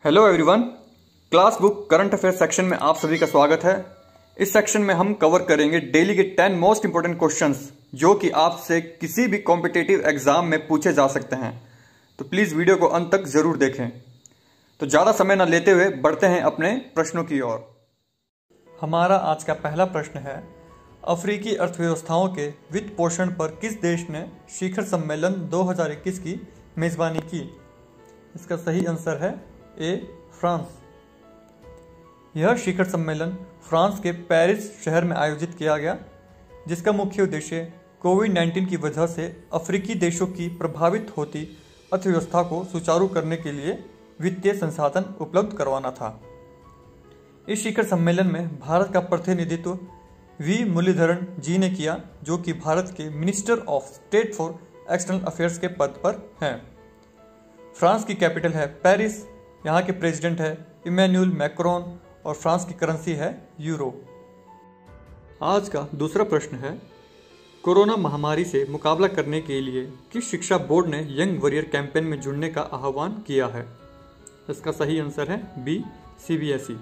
Hello everyone, class book current affair section में आप सभी का स्वागत है। इस सेक्शन में हम कवर करेंगे डेली के 10 मोस्ट इंपोर्टेंट क्वेश्चंस जो कि आपसे किसी भी कॉम्पिटिटिव एग्जाम में पूछे जा सकते हैं। तो प्लीज वीडियो को अंत तक जरूर देखें। तो ज्यादा समय न लेते हुए बढ़ते हैं अपने प्रश्नों की ओर। हमारा आज का पहला प्रश्न है, अफ्रीकी अर्थव्यवस्थाओं के वित्त पोषण पर किस देश ने शिखर सम्मेलन 2021 की मेजबानी की? इसका सही आंसर है ए, फ्रांस। यह शिखर सम्मेलन फ्रांस के पेरिस शहर में आयोजित किया गया, जिसका मुख्य उद्देश्य कोविड-19 की वजह से अफ्रीकी देशों की प्रभावित होती अर्थव्यवस्था को सुचारू करने के लिए वित्तीय संसाधन उपलब्ध करवाना था। इस शिखर सम्मेलन में भारत का प्रतिनिधित्व वी मुरलीधरन जी ने किया, जो कि भारत के minister of state for external affairs के पद पर हैं। फ्रांस की कैपिटल है पेरिस, यहाँ के प्रेसिडेंट है इमैनुअल मैक्रोन और फ्रांस की करेंसी है यूरो। आज का दूसरा प्रश्न है, कोरोना महामारी से मुकाबला करने के लिए किस शिक्षा बोर्ड ने यंग वॉरियर कैंपेन में जुड़ने का आह्वान किया है? इसका सही आंसर है बी, CBSE।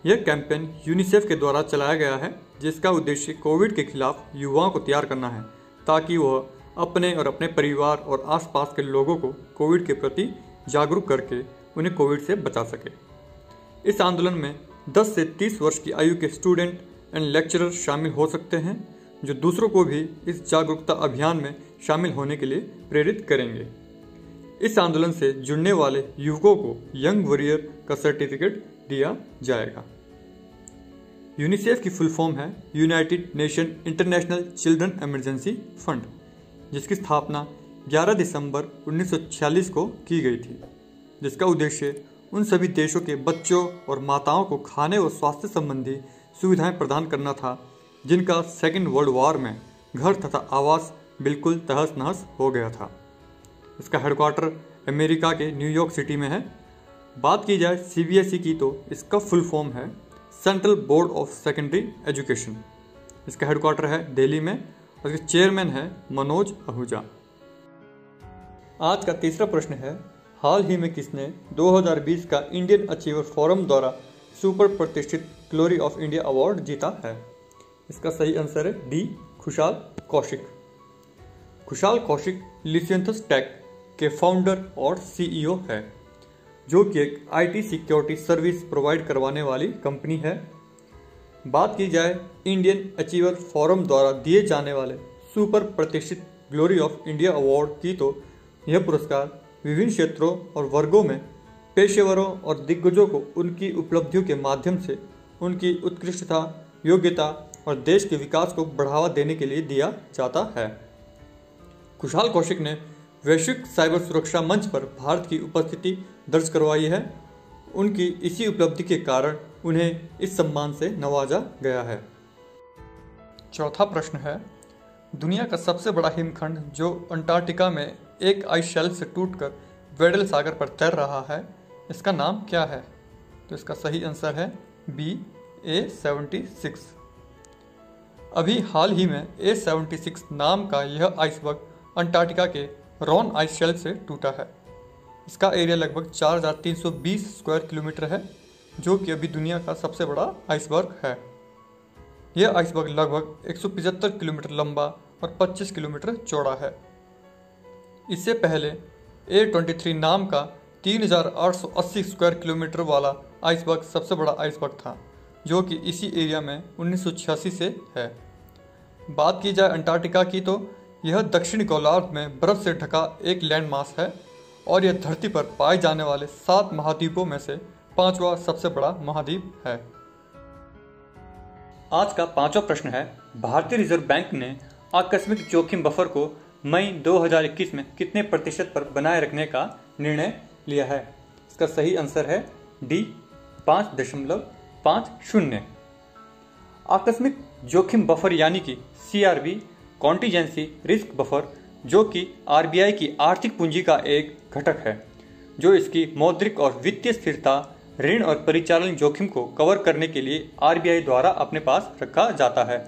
यह कैंपेन यूनिसेफ के द्वारा चलाया गया है, जिसका उद्देश्य कोविड के खिलाफ युवाओं को तैयार करना है ताकि वह अपने और अपने परिवार और आसपास के लोगों को कोविड के प्रति जागरूक करके उन्हें कोविड से बचा सके। इस आंदोलन में 10 से 30 वर्ष की आयु के स्टूडेंट एंड लेक्चरर शामिल हो सकते हैं, जो दूसरों को भी इस जागरूकता अभियान में शामिल होने के लिए प्रेरित करेंगे। इस आंदोलन से जुड़ने वाले युवकों को यंग वॉरियर का सर्टिफिकेट दिया जाएगा। यूनिसेफ की फुल फॉर्म है United nation international children emergency fund, जिसकी स्थापना 11 दिसंबर 1946 को की गई थी, जिसका उद्देश्य उन सभी देशों के बच्चों और माताओं को खाने और स्वास्थ्य संबंधी सुविधाएं प्रदान करना था, जिनका सेकेंड वर्ल्ड वॉर में घर तथा आवास बिल्कुल तहस नहस हो गया था। इसका हेडक्वार्टर अमेरिका के न्यूयॉर्क सिटी में है। बात की जाए CBSE की, तो इसका फुल फॉर्म है central board of secondary education. इसका हेडक्वार्टर है दिल्ली में और इसके चेयरमैन है मनोज आहूजा। आज का तीसरा प्रश्न है, हाल ही में किसने 2020 का इंडियन अचीवर फोरम द्वारा सुपर प्रतिष्ठित ग्लोरी ऑफ इंडिया अवार्ड जीता है? इसका सही आंसर है डी, खुशाल कौशिक। खुशाल कौशिक लिसियंथस टेक के फाउंडर और CEO है, जो कि एक IT सिक्योरिटी सर्विस प्रोवाइड करवाने वाली कंपनी है। बात की जाए इंडियन अचीवर फोरम द्वारा दिए जाने वाले सुपर प्रतिष्ठित ग्लोरी ऑफ इंडिया अवार्ड की, तो यह पुरस्कार विभिन्न क्षेत्रों और वर्गों में पेशेवरों और दिग्गजों को उनकी उपलब्धियों के माध्यम से उनकी उत्कृष्टता, योग्यता और देश के विकास को बढ़ावा देने के लिए दिया जाता है। खुशाल कौशिक ने वैश्विक साइबर सुरक्षा मंच पर भारत की उपस्थिति दर्ज करवाई है। उनकी इसी उपलब्धि के कारण उन्हें इस सम्मान से नवाजा गया है। चौथा प्रश्न है, दुनिया का सबसे बड़ा हिमखंड जो अंटार्कटिका में एक आइस शेल्फ से टूटकर वेडल सागर पर तैर रहा है, इसका नाम क्या है? तो इसका सही आंसर है बी, A76। अभी हाल ही में A76 नाम का यह आइसबर्ग अंटार्कटिका के रॉन आइस शेल्फ से टूटा है। इसका एरिया लगभग 4320 स्क्वायर किलोमीटर है, जो कि अभी दुनिया का सबसे बड़ा आइसबर्ग है। यह आइसबर्ग लगभग 175 किलोमीटर लंबा और 25 किलोमीटर चौड़ा है। इससे पहले A23 नाम का 3880 स्क्वायर किलोमीटर वाला आइसबर्ग सबसे बड़ा आइसबर्ग था, जो कि इसी एरिया में 1986 से है। बात की जाए अंटार्कटिका की, तो यह दक्षिणी गोलार्ध में बर्फ से ढका एक लैंड मास है और यह धरती पर पाए जाने वाले 7 महाद्वीपों में से 5वां सबसे बड़ा महाद्वीप है। आज का 5वां प्रश्न है, भारतीय रिजर्व बैंक ने आकस्मिक जोखिम बफर को मई 2021 में कितने प्रतिशत पर बनाए रखने का निर्णय लिया है? इसका सही आंसर है डी, 5.50। आकस्मिक जोखिम बफर यानी कि CRB कॉन्टीजेंसी रिस्क बफर, जो कि RBI की आर्थिक पूंजी का एक घटक है, जो इसकी मौद्रिक और वित्तीय स्थिरता, ऋण और परिचालन जोखिम को कवर करने के लिए RBI द्वारा अपने पास रखा जाता है।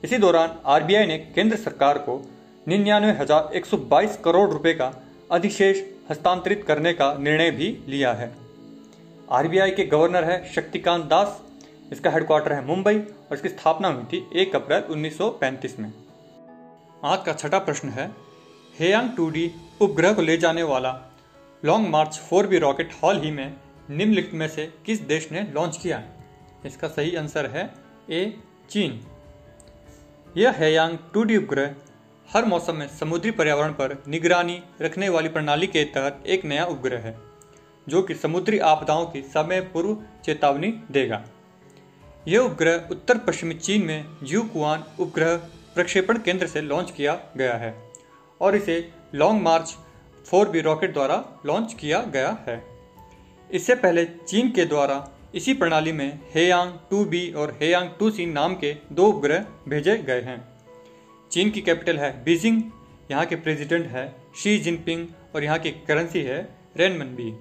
इसी दौरान RBI ने केंद्र सरकार को 99,122 करोड़ रुपए का अधिशेष हस्तांतरित करने का निर्णय भी लिया है। RBI के गवर्नर है शक्तिकांत दास। इसका हेडक्वार्टर है मुंबई और इसकी स्थापना हुई थी 1 अप्रैल 1935 में। आज का छठा प्रश्न है, हेयांग 2D उपग्रह को ले जाने वाला लॉन्ग मार्च 4B रॉकेट हाल ही में निम्नलिखित में से किस देश ने लॉन्च किया? इसका सही आंसर है ए, चीन। यह हेयांग 2D उपग्रह हर मौसम में समुद्री पर्यावरण पर निगरानी रखने वाली प्रणाली के तहत एक नया उपग्रह है जो कि समुद्री आपदाओं की समय पूर्व चेतावनी देगा। यह उपग्रह उत्तर पश्चिमी चीन में ज्यूक्वान उपग्रह प्रक्षेपण केंद्र से लॉन्च किया गया है और इसे लॉन्ग मार्च 4B रॉकेट द्वारा लॉन्च किया गया है। इससे पहले चीन के द्वारा इसी प्रणाली में हेयांग 2B और हेयांग 2C नाम के 2 उपग्रह भेजे गए हैं। चीन की कैपिटल है बीजिंग, यहाँ के प्रेसिडेंट है शी जिनपिंग और यहाँ की करेंसी है रेनमिनबी।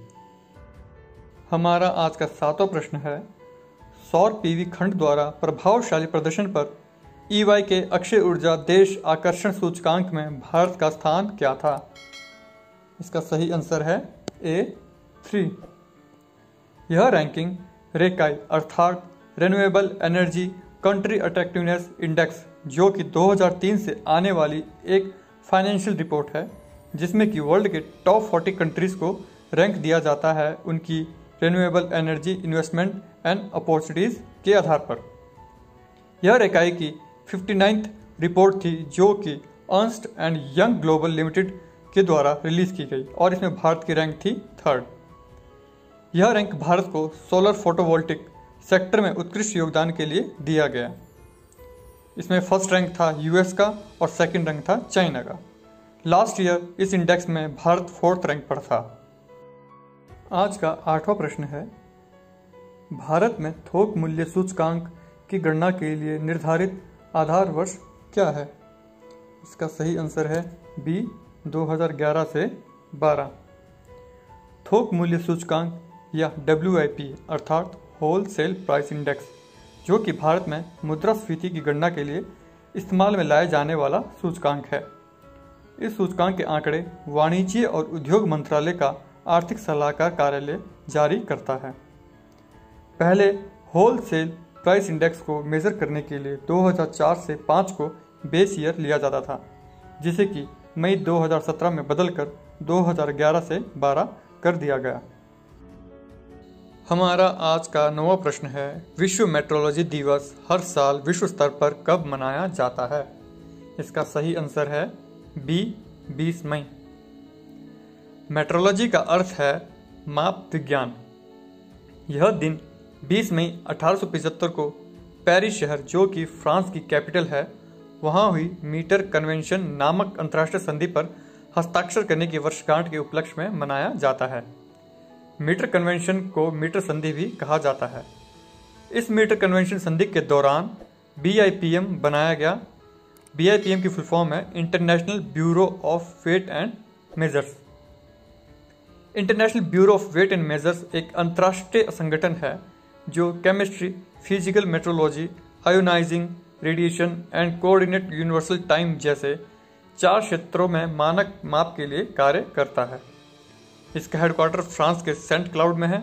हमारा आज का 7वां प्रश्न है, सौर पीवी खंड द्वारा प्रभावशाली प्रदर्शन पर EY के अक्षय ऊर्जा देश आकर्षण सूचकांक में भारत का स्थान क्या था? इसका सही आंसर है A3। यह रैंकिंग रेकाई अर्थात renewable energy country attractiveness index जो कि 2003 से आने वाली एक फाइनेंशियल रिपोर्ट है जिसमें कि वर्ल्ड के टॉप 40 कंट्रीज को रैंक दिया जाता है उनकी renewable energy investment and opportunities के आधार पर। यह रेकाई की 59th रिपोर्ट थी जो कि Ernst and young global limited के द्वारा रिलीज की गई और इसमें भारत की रैंक थी 3rd। यह रैंक भारत को सोलर फोटोवोल्टिक सेक्टर में उत्कृष्ट योगदान के लिए दिया गया। इसमें फर्स्ट रैंक था US का और सेकंड रैंक था चाइना का। लास्ट ईयर इस इंडेक्स में भारत 4th रैंक पर था। आज का 8वां प्रश्न है, भारत में थोक मूल्य सूचकांक की गणना के लिए निर्धारित आधार वर्ष क्या है? इसका सही आंसर है B, 2011 से 12। थोक मूल्य सूचकांक या WIP अर्थात होलसेल प्राइस इंडेक्स जो कि भारत में मुद्रास्फीति की गणना के लिए इस्तेमाल में लाए जाने वाला सूचकांक है। इस सूचकांक के आंकड़े वाणिज्य और उद्योग मंत्रालय का आर्थिक सलाहकार कार्यालय जारी करता है। पहले होलसेल प्राइस इंडेक्स को मेजर करने के लिए 2004 से 5 को बेस ईयर लिया जाता था जिसे कि मई 2017 में बदलकर 2011 से 12 कर दिया गया। हमारा आज का 9वां प्रश्न है, विश्व मेट्रोलॉजी दिवस हर साल विश्व स्तर पर कब मनाया जाता है? इसका सही आंसर है B, 20 मई। मेट्रोलॉजी का अर्थ है माप विज्ञान। यह दिन 20 मई 1875 को पेरिस शहर जो कि फ्रांस की कैपिटल है वहाँ हुई मीटर कन्वेंशन नामक अंतर्राष्ट्रीय संधि पर हस्ताक्षर करने की वर्षगांठ के उपलक्ष्य में मनाया जाता है। मीटर कन्वेंशन को मीटर संधि भी कहा जाता है। इस मीटर कन्वेंशन संधि के दौरान BIPM बनाया गया। BIPM की फुल फॉर्म है international bureau of weight and measures. International bureau of weight and measures एक अंतर्राष्ट्रीय संगठन है जो chemistry, physical metrology, ionising, radiation and coordinate universal time जैसे 4 क्षेत्रों में मानक माप के लिए कार्य करता है। इसका हेडक्वार्टर फ्रांस के सेंट क्लाउड में है।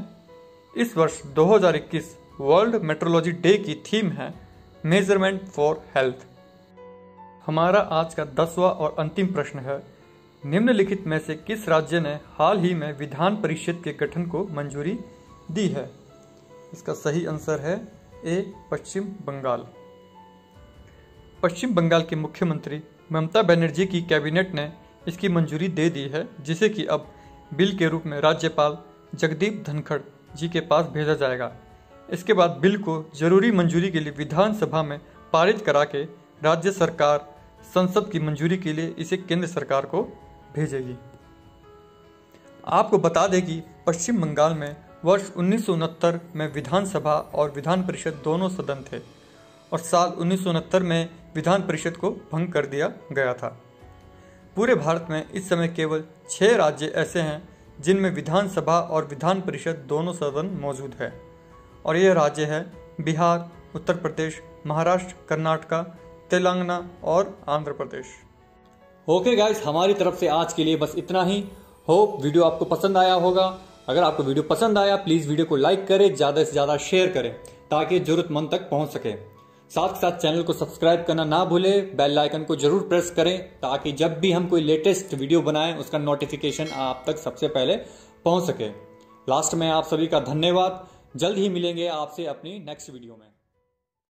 इस वर्ष 2021 वर्ल्ड मेट्रोलॉजी डे की थीम है मेजरमेंट फॉर हेल्थ। हमारा आज का 10वां और अंतिम प्रश्न है, निम्नलिखित में से किस राज्य ने हाल ही में विधान परिषद के गठन को मंजूरी दी है? इसका सही आंसर है A, पश्चिम बंगाल। पश्चिम बंगाल के मुख्यमंत्री ममता बनर्जी की कैबिनेट ने इसकी मंजूरी दे दी है जिसे कि अब बिल के रूप में राज्यपाल जगदीप धनखड़ जी के पास भेजा जाएगा। इसके बाद बिल को जरूरी मंजूरी के लिए विधानसभा में पारित करा के राज्य सरकार संसद की मंजूरी के लिए इसे केंद्र सरकार को भेजेगी। आपको बता दें कि पश्चिम बंगाल में वर्ष 1969 में विधानसभा और विधान परिषद दोनों सदन थे और साल 1969 में विधान परिषद को भंग कर दिया गया था। पूरे भारत में इस समय केवल 6 राज्य ऐसे हैं जिनमें विधानसभा और विधान परिषद दोनों सदन मौजूद है और ये राज्य है बिहार, उत्तर प्रदेश, महाराष्ट्र, कर्नाटका, तेलंगाना और आंध्र प्रदेश। ओके गाइस, हमारी तरफ से आज के लिए बस इतना ही। होप वीडियो आपको पसंद आया होगा अगर आपको वीडियो पसंद आया प्लीज वीडियो को लाइक करें, ज्यादा से ज्यादा शेयर करें ताकि जरूरतमंद तक पहुंच सके। साथ साथ चैनल को सब्सक्राइब करना ना भूलें, बेल आइकन को जरूर प्रेस करें ताकि जब भी हम कोई लेटेस्ट वीडियो बनाएं उसका नोटिफिकेशन आप तक सबसे पहले पहुंच सके। लास्ट में आप सभी का धन्यवाद। जल्द ही मिलेंगे आपसे अपनी नेक्स्ट वीडियो में।